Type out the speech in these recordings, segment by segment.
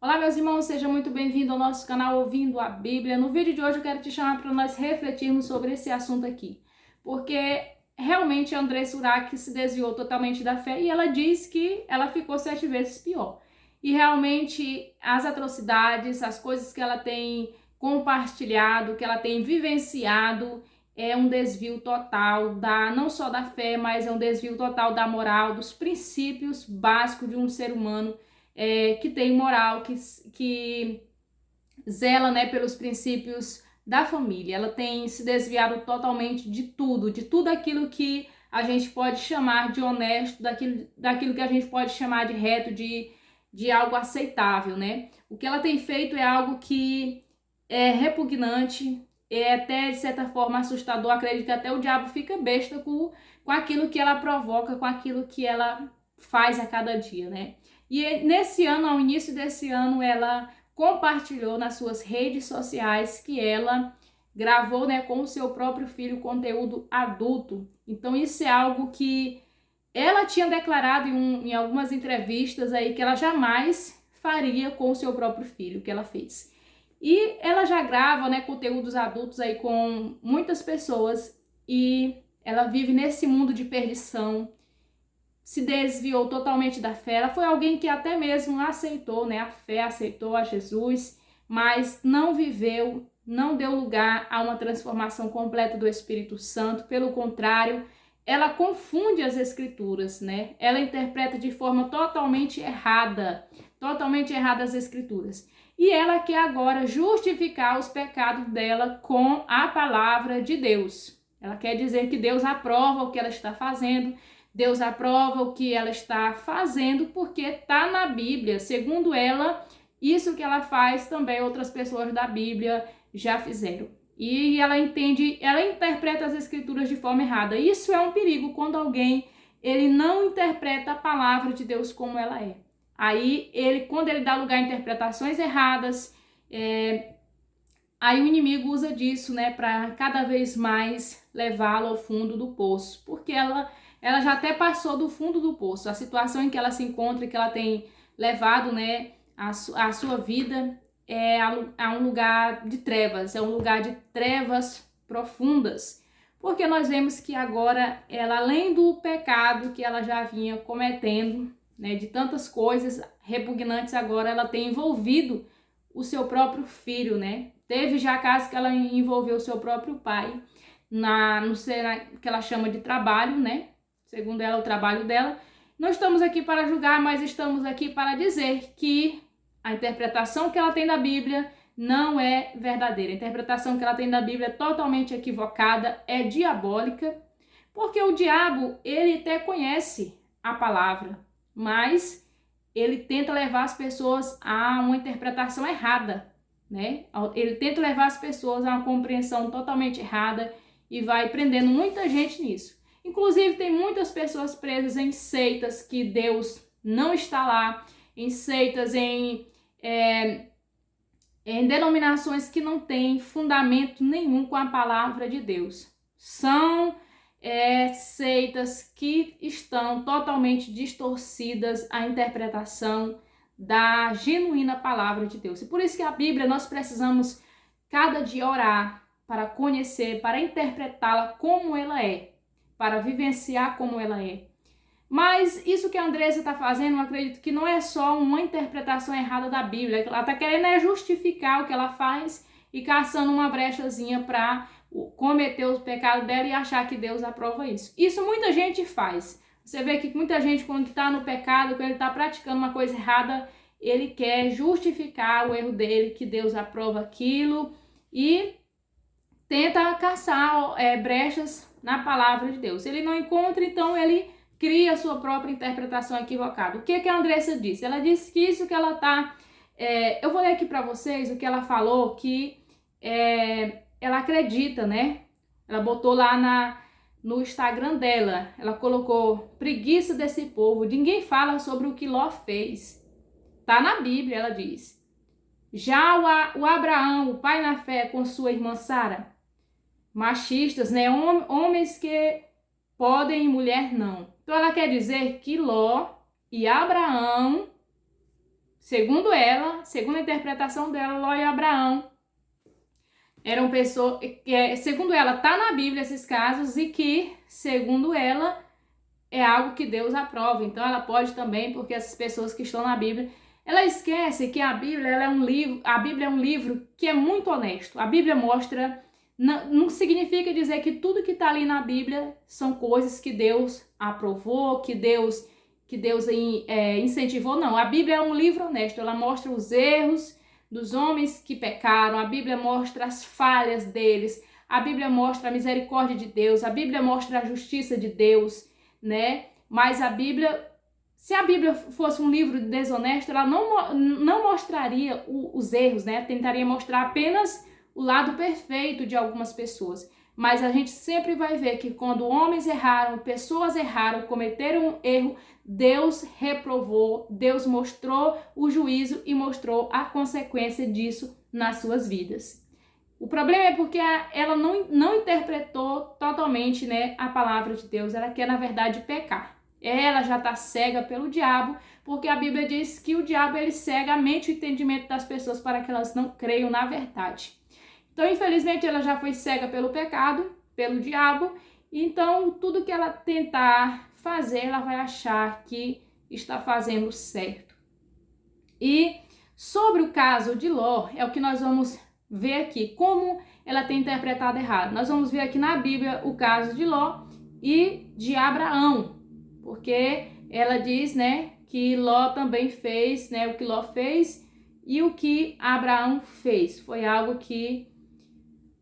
Olá, meus irmãos, seja muito bem-vindo ao nosso canal Ouvindo a Bíblia. No vídeo de hoje eu quero te chamar para nós refletirmos sobre esse assunto aqui, porque realmente a Andressa Urach se desviou totalmente da fé e ela diz que ela ficou 7 vezes pior. E realmente as atrocidades, as coisas que ela tem compartilhado, que ela tem vivenciado, é um desvio total não só da fé, mas é um desvio total da moral, dos princípios básicos de um ser humano que tem moral, que zela, né, pelos princípios da família. Ela tem se desviado totalmente de tudo aquilo que a gente pode chamar de honesto, daquilo que a gente pode chamar de reto, de algo aceitável, né? O que ela tem feito é algo que é repugnante, é até de certa forma assustador. Acredito que até o diabo fica besta com aquilo que ela provoca, com aquilo que ela faz a cada dia, né? E nesse ano, ao início desse ano, ela compartilhou nas suas redes sociais que ela gravou, né, com o seu próprio filho conteúdo adulto. Então isso é algo que ela tinha declarado em algumas entrevistas aí que ela jamais faria com o seu próprio filho, que ela fez. E ela já grava, né, conteúdos adultos aí com muitas pessoas e ela vive nesse mundo de perdição, se desviou totalmente da fé. Ela foi alguém que até mesmo aceitou, né, a fé, aceitou a Jesus, mas não viveu, não deu lugar a uma transformação completa do Espírito Santo. Pelo contrário, ela confunde as escrituras, né? Ela interpreta de forma totalmente errada as escrituras. E ela quer agora justificar os pecados dela com a palavra de Deus. Ela quer dizer que Deus aprova o que ela está fazendo, Deus aprova o que ela está fazendo porque está na Bíblia. Segundo ela, isso que ela faz também outras pessoas da Bíblia já fizeram. E ela interpreta as escrituras de forma errada. Isso é um perigo quando alguém ele não interpreta a palavra de Deus como ela é. Aí, quando ele dá lugar a interpretações erradas, aí o inimigo usa disso, né, para cada vez mais levá-la ao fundo do poço, porque ela já até passou do fundo do poço. A situação em que ela se encontra, que ela tem levado, né, a sua vida a um lugar de trevas, é um lugar de trevas profundas. Porque nós vemos que agora ela, além do pecado que ela já vinha cometendo, né, de tantas coisas repugnantes, agora ela tem envolvido o seu próprio filho, né? Teve já casos que ela envolveu o seu próprio pai que ela chama de trabalho, né? Segundo ela, o trabalho dela. Não estamos aqui para julgar, mas estamos aqui para dizer que a interpretação que ela tem da Bíblia não é verdadeira. A interpretação que ela tem da Bíblia é totalmente equivocada, é diabólica, porque o diabo, ele até conhece a palavra, mas ele tenta levar as pessoas a uma interpretação errada, né? Ele tenta levar as pessoas a uma compreensão totalmente errada e vai prendendo muita gente nisso. Inclusive, tem muitas pessoas presas em seitas que Deus não está lá, em seitas, em denominações que não têm fundamento nenhum com a palavra de Deus. São seitas que estão totalmente distorcidas a interpretação da genuína palavra de Deus. E por isso que a Bíblia nós precisamos cada dia orar para conhecer, para interpretá-la como ela é, para vivenciar como ela é. Mas isso que a Andressa está fazendo, eu acredito que não é só uma interpretação errada da Bíblia. Ela está querendo justificar o que ela faz e caçando uma brechazinha para cometer o pecado dela e achar que Deus aprova isso. Isso muita gente faz. Você vê que muita gente, quando está no pecado, quando ele está praticando uma coisa errada, ele quer justificar o erro dele, que Deus aprova aquilo e tenta caçar brechas na palavra de Deus. Se ele não encontra, então ele cria a sua própria interpretação equivocada. O que a Andressa disse? Ela disse que isso que ela está... eu vou ler aqui para vocês o que ela falou, que ela acredita, né? Ela botou lá no Instagram dela, ela colocou: preguiça desse povo, ninguém fala sobre o que Ló fez. Tá na Bíblia, ela diz. Já o Abraão, o pai na fé, com sua irmã Sara, machistas, né? Homens que podem e mulher não. Então ela quer dizer que Ló e Abraão Segundo ela, segundo a interpretação dela, Ló e Abraão eram pessoas, segundo ela, tá na Bíblia esses casos e que, segundo ela, é algo que Deus aprova. Então ela pode também, porque essas pessoas que estão na Bíblia, ela esquece que a Bíblia ela é um livro, a Bíblia é um livro que é muito honesto. A Bíblia mostra, não significa dizer que tudo que está ali na Bíblia são coisas que Deus aprovou, que Deus incentivou. Não, a Bíblia é um livro honesto. Ela mostra os erros dos homens que pecaram, a Bíblia mostra as falhas deles, a Bíblia mostra a misericórdia de Deus, a Bíblia mostra a justiça de Deus, né? Mas a Bíblia, se a Bíblia fosse um livro desonesto, ela não mostraria os erros, né? Tentaria mostrar apenas o lado perfeito de algumas pessoas. Mas a gente sempre vai ver que quando homens erraram, pessoas erraram, cometeram um erro, Deus reprovou, Deus mostrou o juízo e mostrou a consequência disso nas suas vidas. O problema é porque ela não interpretou totalmente, né, a palavra de Deus. Ela quer, na verdade, pecar. Ela já está cega pelo diabo, porque a Bíblia diz que o diabo ele cega a mente e o entendimento das pessoas para que elas não creiam na verdade. Então, infelizmente, ela já foi cega pelo pecado, pelo diabo. Então, tudo que ela tentar fazer, ela vai achar que está fazendo certo. E sobre o caso de Ló, é o que nós vamos ver aqui, como ela tem interpretado errado. Nós vamos ver aqui na Bíblia o caso de Ló e de Abraão, porque ela diz, né, que Ló também fez, né, o que Ló fez e o que Abraão fez. Foi algo que...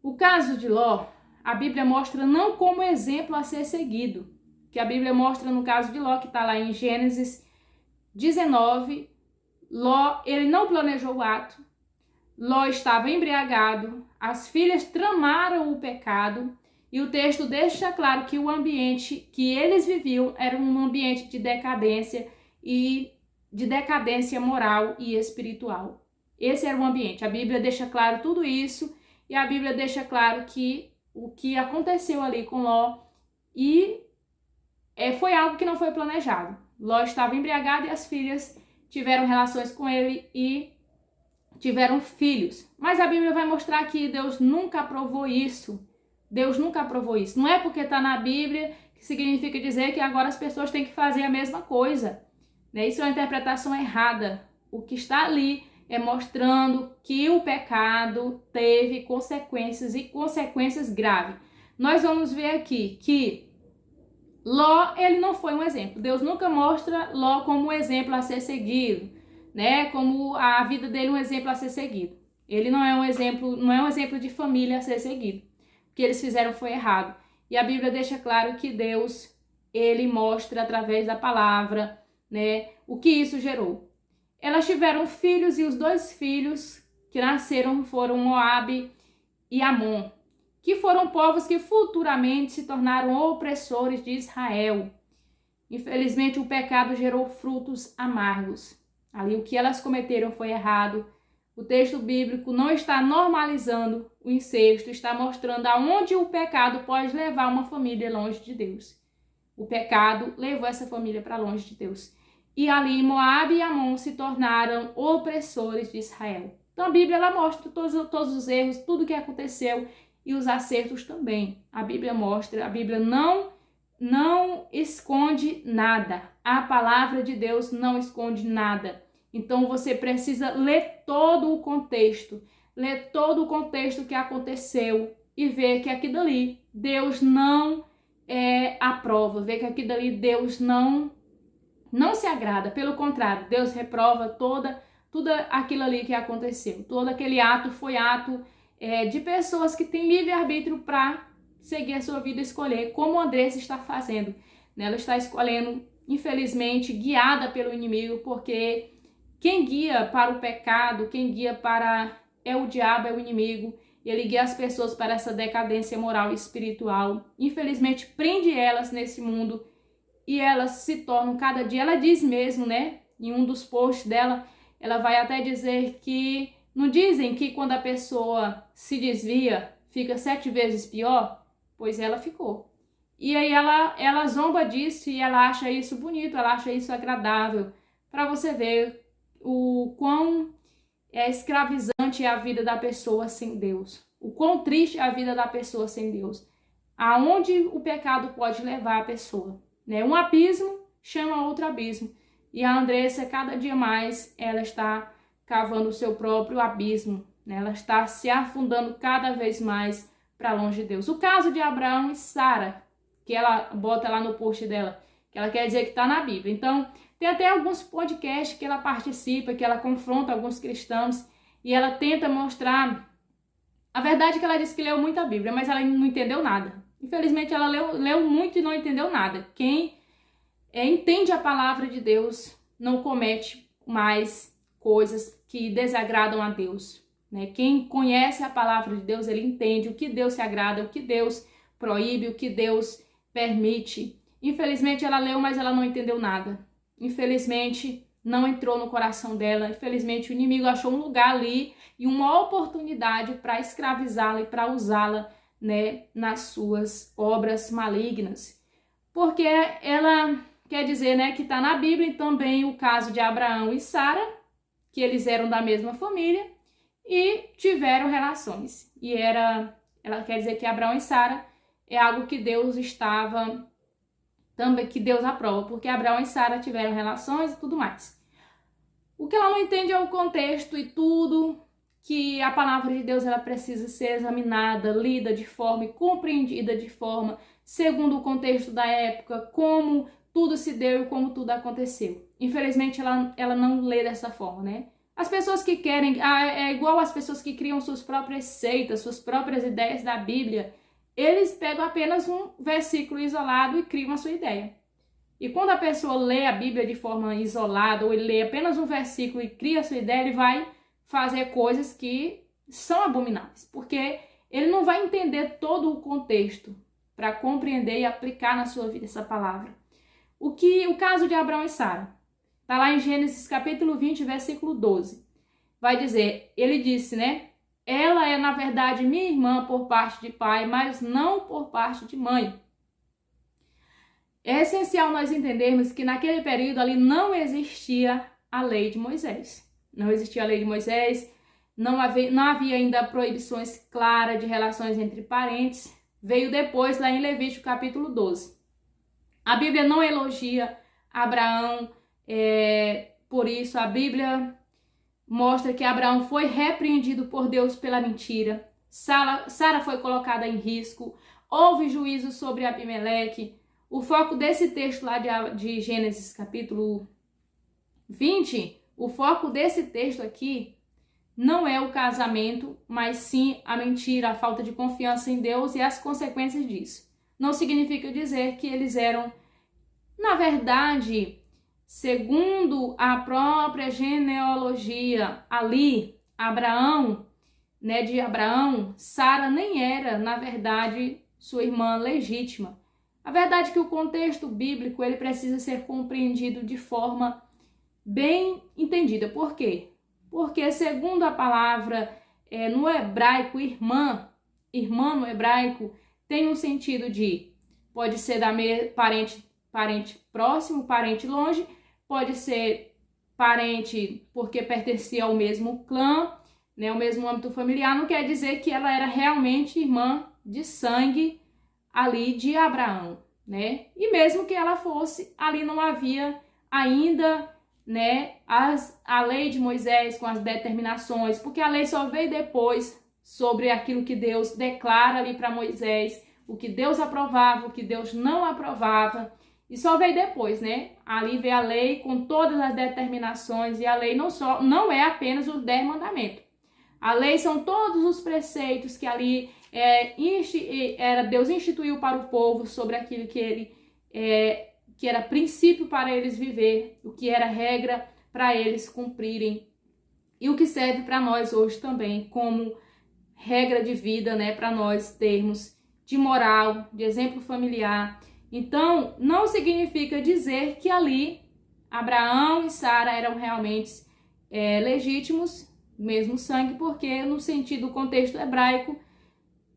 O caso de Ló, a Bíblia mostra não como exemplo a ser seguido, que a Bíblia mostra no caso de Ló, que está lá em Gênesis 19, Ló, ele não planejou o ato, Ló estava embriagado, as filhas tramaram o pecado e o texto deixa claro que o ambiente que eles viviam era um ambiente de decadência e de decadência moral e espiritual. Esse era o ambiente. A Bíblia deixa claro tudo isso e a Bíblia deixa claro que o que aconteceu ali com Ló foi algo que não foi planejado. Ló estava embriagado e as filhas tiveram relações com ele e tiveram filhos. Mas a Bíblia vai mostrar que Deus nunca aprovou isso. Deus nunca aprovou isso. Não é porque está na Bíblia que significa dizer que agora as pessoas têm que fazer a mesma coisa. Né? Isso é uma interpretação errada. O que está ali é mostrando que o pecado teve consequências e consequências graves. Nós vamos ver aqui que Ló, ele não foi um exemplo. Deus nunca mostra Ló como um exemplo a ser seguido, né? Como a vida dele um exemplo a ser seguido. Ele não é um exemplo de família a ser seguido. O que eles fizeram foi errado. E a Bíblia deixa claro que Deus, ele mostra através da palavra, né, o que isso gerou. Elas tiveram filhos e os 2 filhos que nasceram foram Moabe e Amon, que foram povos que futuramente se tornaram opressores de Israel. Infelizmente, o pecado gerou frutos amargos. Ali, o que elas cometeram foi errado. O texto bíblico não está normalizando o incesto, está mostrando aonde o pecado pode levar uma família longe de Deus. O pecado levou essa família para longe de Deus. E ali Moabe e Amon se tornaram opressores de Israel. Então a Bíblia ela mostra todos os erros, tudo o que aconteceu e os acertos também. A Bíblia mostra, a Bíblia não esconde nada. A palavra de Deus não esconde nada. Então você precisa ler todo o contexto que aconteceu e ver que aquilo ali Deus não aprova, ver que aquilo ali Deus não se agrada. Pelo contrário, Deus reprova tudo aquilo ali que aconteceu. Todo aquele ato foi ato de pessoas que têm livre-arbítrio para seguir a sua vida e escolher, como a Andressa está fazendo. Ela está escolhendo, infelizmente, guiada pelo inimigo, porque quem guia para o pecado, quem guia para... é o diabo, é o inimigo, e ele guia as pessoas para essa decadência moral e espiritual. Infelizmente, prende elas nesse mundo e elas se tornam cada dia... Ela diz mesmo, né, em um dos posts dela, ela vai até dizer que... Não dizem que quando a pessoa se desvia, fica 7 vezes pior? Pois ela ficou. E aí ela zomba disso e ela acha isso bonito, ela acha isso agradável. Para você ver o quão escravizante é a vida da pessoa sem Deus. O quão triste é a vida da pessoa sem Deus. Aonde o pecado pode levar a pessoa, né? Um abismo chama outro abismo. E a Andressa, cada dia mais, ela está cavando o seu próprio abismo, né? Ela está se afundando cada vez mais para longe de Deus. O caso de Abraão e Sara, que ela bota lá no post dela, que ela quer dizer que está na Bíblia. Então, tem até alguns podcasts que ela participa, que ela confronta alguns cristãos e ela tenta mostrar. A verdade é que ela disse que leu muito a Bíblia, mas ela não entendeu nada. Infelizmente, ela leu muito e não entendeu nada. Quem entende a palavra de Deus não comete mais coisas que desagradam a Deus, né? Quem conhece a palavra de Deus, ele entende o que Deus se agrada, o que Deus proíbe, o que Deus permite. Infelizmente, ela leu, mas ela não entendeu nada. Infelizmente, não entrou no coração dela. Infelizmente, o inimigo achou um lugar ali e uma oportunidade para escravizá-la e para usá-la, né, nas suas obras malignas. Porque ela quer dizer, né, que está na Bíblia e também o caso de Abraão e Sara, que eles eram da mesma família e tiveram relações. E ela quer dizer que Abraão e Sara é algo que Deus estava também, que Deus aprova, porque Abraão e Sara tiveram relações e tudo mais. O que ela não entende é o contexto e tudo que a palavra de Deus ela precisa ser examinada, lida de forma e compreendida de forma segundo o contexto da época, como tudo se deu e como tudo aconteceu. Infelizmente, ela não lê dessa forma, né? As pessoas que querem, é igual as pessoas que criam suas próprias seitas, suas próprias ideias da Bíblia. Eles pegam apenas um versículo isolado e criam a sua ideia. E quando a pessoa lê a Bíblia de forma isolada, ou ele lê apenas um versículo e cria a sua ideia, ele vai fazer coisas que são abomináveis, porque ele não vai entender todo o contexto para compreender e aplicar na sua vida essa palavra. O caso de Abraão e Sara, está lá em Gênesis capítulo 20, versículo 12. Vai dizer, ele disse, né? Ela é, na verdade, minha irmã por parte de pai, mas não por parte de mãe. É essencial nós entendermos que naquele período ali não existia a lei de Moisés. Não existia a lei de Moisés, não havia ainda proibições claras de relações entre parentes. Veio depois, lá em Levítico capítulo 12. A Bíblia não elogia Abraão, por isso a Bíblia mostra que Abraão foi repreendido por Deus pela mentira. Sara foi colocada em risco. Houve juízo sobre Abimeleque. O foco desse texto lá de Gênesis capítulo 20, o foco desse texto aqui não é o casamento, mas sim a mentira, a falta de confiança em Deus e as consequências disso. Não significa dizer que eles eram, na verdade, segundo a própria genealogia ali, Abraão, né, de Abraão, Sara nem era, na verdade, sua irmã legítima. A verdade é que o contexto bíblico ele precisa ser compreendido de forma bem entendida. Por quê? Porque, segundo a palavra no hebraico, irmã no hebraico, tem um sentido de, pode ser da parente próximo, parente longe, pode ser parente porque pertencia ao mesmo clã, né, ao mesmo âmbito familiar, não quer dizer que ela era realmente irmã de sangue ali de Abraão, né? E mesmo que ela fosse, ali não havia ainda, né, a lei de Moisés com as determinações, porque a lei só veio depois sobre aquilo que Deus declara ali para Moisés, o que Deus aprovava, o que Deus não aprovava, e só veio depois, né? Ali veio a lei com todas as determinações, e a lei não é apenas os 10 mandamentos. A lei são todos os preceitos que ali Deus instituiu para o povo sobre aquilo que era princípio para eles viver, o que era regra para eles cumprirem e o que serve para nós hoje também como regra de vida, né, para nós termos de moral, de exemplo familiar. Então, não significa dizer que ali Abraão e Sara eram realmente legítimos, mesmo sangue, porque no sentido do contexto hebraico,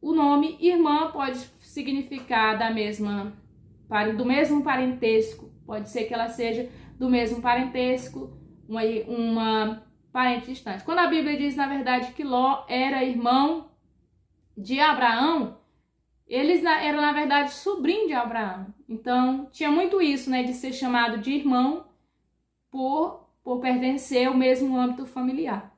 o nome irmã pode significar do mesmo parentesco, pode ser que ela seja do mesmo parentesco, uma parente distante. Quando a Bíblia diz, na verdade, que Ló era irmão de Abraão, eles eram, na verdade, sobrinho de Abraão. Então, tinha muito isso, né, de ser chamado de irmão por pertencer ao mesmo âmbito familiar.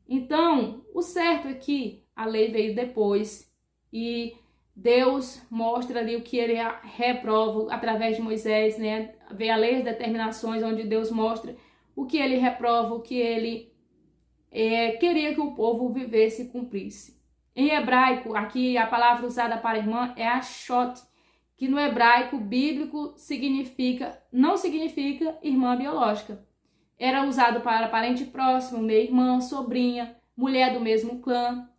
Então, o certo é que a lei veio depois e Deus mostra ali o que ele reprova através de Moisés, né? Vê a lei, as determinações, onde Deus mostra o que ele reprova, o que ele queria que o povo vivesse e cumprisse. Em hebraico, aqui a palavra usada para irmã é ashot, que no hebraico bíblico não significa irmã biológica. Era usado para parente próximo, meia-irmã, sobrinha, mulher do mesmo clã.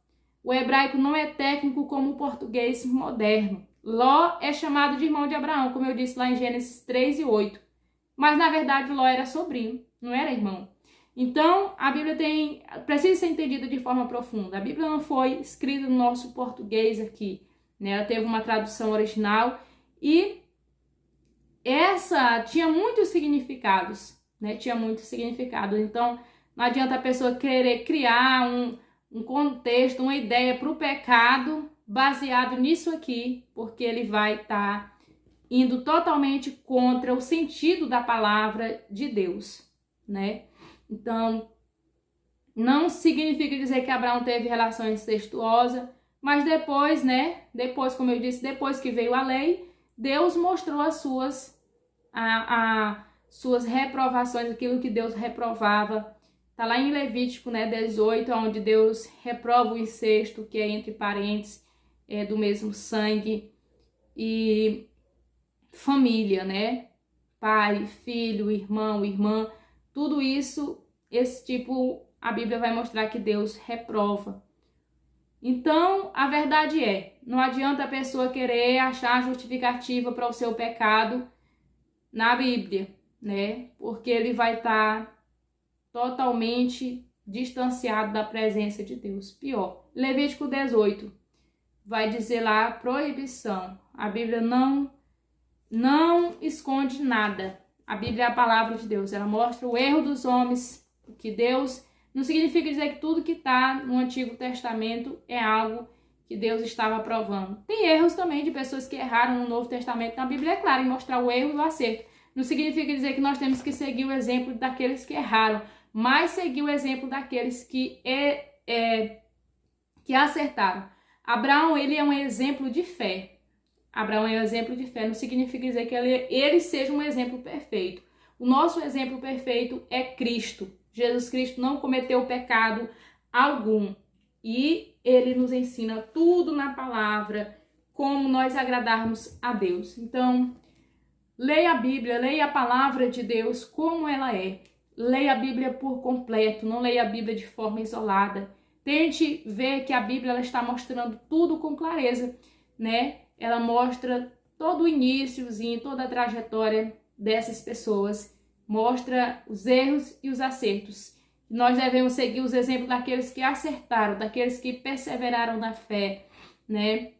O hebraico não é técnico como o português moderno. Ló é chamado de irmão de Abraão, como eu disse lá em Gênesis 3 e 8. Mas, na verdade, Ló era sobrinho, não era irmão. Então, a Bíblia precisa ser entendida de forma profunda. A Bíblia não foi escrita no nosso português aqui, né? Ela teve uma tradução original e essa tinha muitos significados, né? Tinha muitos significados. Então, não adianta a pessoa querer criar um contexto, uma ideia para o pecado baseado nisso aqui, porque ele vai estar indo totalmente contra o sentido da palavra de Deus, né? Então, não significa dizer que Abraão teve relação incestuosa, mas depois, né? Depois, como eu disse, depois que veio a lei, Deus mostrou as suas reprovações, aquilo que Deus reprovava. Está lá em Levítico, né, 18, onde Deus reprova o incesto, que é entre parentes do mesmo sangue, e família, né? Pai, filho, irmão, irmã, tudo isso, a Bíblia vai mostrar que Deus reprova. Então, a verdade não adianta a pessoa querer achar justificativa para o seu pecado na Bíblia, né? Porque ele vai estar totalmente distanciado da presença de Deus. Pior, Levítico 18 vai dizer lá proibição. A Bíblia não esconde nada. A Bíblia é a palavra de Deus. Ela mostra o erro dos homens, que Deus não significa dizer que tudo que está no Antigo Testamento é algo que Deus estava aprovando. Tem erros também de pessoas que erraram no Novo Testamento. Na Bíblia é claro em mostrar o erro e o acerto. Não significa dizer que nós temos que seguir o exemplo daqueles que erraram, mas seguir o exemplo daqueles que acertaram. Abraão, ele é um exemplo de fé. Abraão é um exemplo de fé, não significa dizer que ele seja um exemplo perfeito. O nosso exemplo perfeito é Cristo. Jesus Cristo não cometeu pecado algum. E ele nos ensina tudo na palavra, como nós agradarmos a Deus. Então, leia a Bíblia, leia a palavra de Deus como ela é. Leia a Bíblia por completo, não leia a Bíblia de forma isolada. Tente ver que a Bíblia ela está mostrando tudo com clareza, né? Ela mostra todo o iniciozinho, toda a trajetória dessas pessoas. Mostra os erros e os acertos. Nós devemos seguir os exemplos daqueles que acertaram, daqueles que perseveraram na fé, né?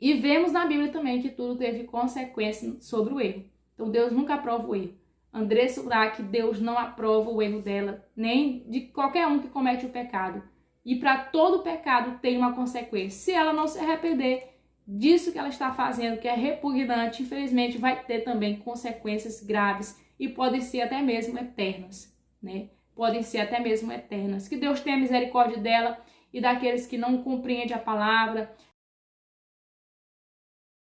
E vemos na Bíblia também que tudo teve consequência sobre o erro. Então Deus nunca aprova o erro. Andressa Urach, Deus não aprova o erro dela, nem de qualquer um que comete o pecado. E para todo pecado tem uma consequência. Se ela não se arrepender disso que ela está fazendo, que é repugnante, infelizmente vai ter também consequências graves e podem ser até mesmo eternas, né? Podem ser até mesmo eternas. Que Deus tenha misericórdia dela e daqueles que não compreendem a palavra,